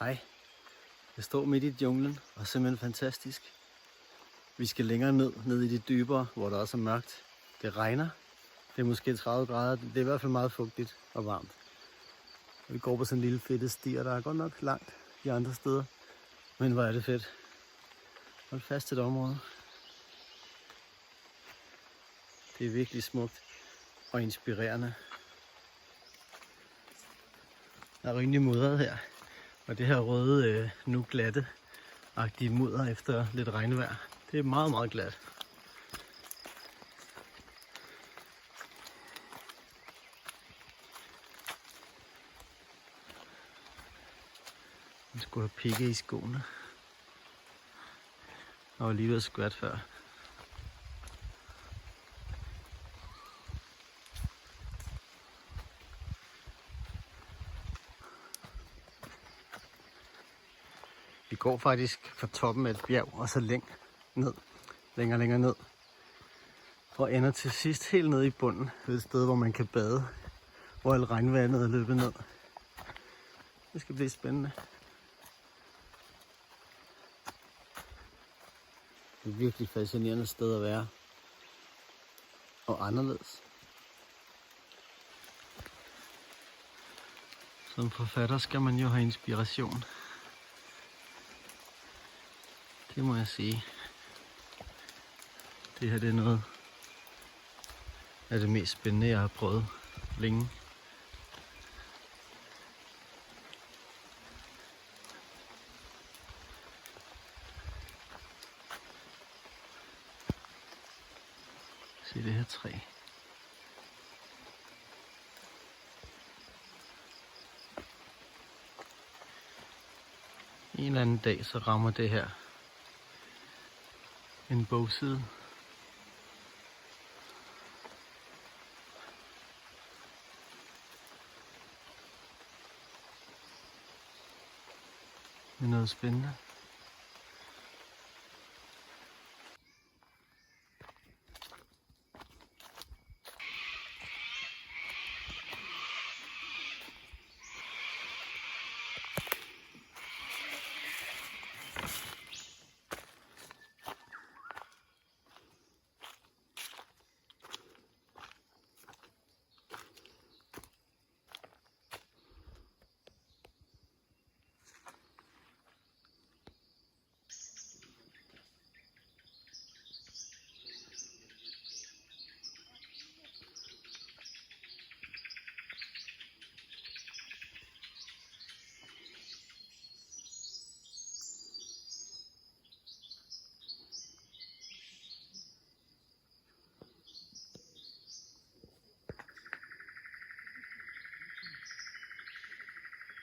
Hej. Jeg står midt i junglen og simpelthen fantastisk. Vi skal længere ned i det dybere, hvor der også er mørkt. Det regner. Det er måske 30 grader. Det er i hvert fald meget fugtigt og varmt. Vi går på sådan en lille fedtet sti, og der er godt nok langt de andre steder. Men hvor er det fedt. Hold fast til et område. Det er virkelig smukt og inspirerende. Der er rimelig mudret her. Og det her røde, nu glatte-agtige mudder efter lidt regnvejr. Det er meget, meget glat. Jeg skulle have pikket i skoene. Jeg var lige ved at skvatte før. Vi går faktisk fra toppen af et bjerg og så længere ned. Og ender til sidst helt nede i bunden ved et sted, hvor man kan bade. Hvor alt regnvandet er løbet ned. Det skal blive spændende. Det er et virkelig fascinerende sted at være. Og anderledes. Som forfatter skal man jo have inspiration. Det må jeg sige. Det her det er noget af det mest spændende, jeg har prøvet længe. Se det her træ. En eller anden dag så rammer det her en bogside. Det er noget spændende.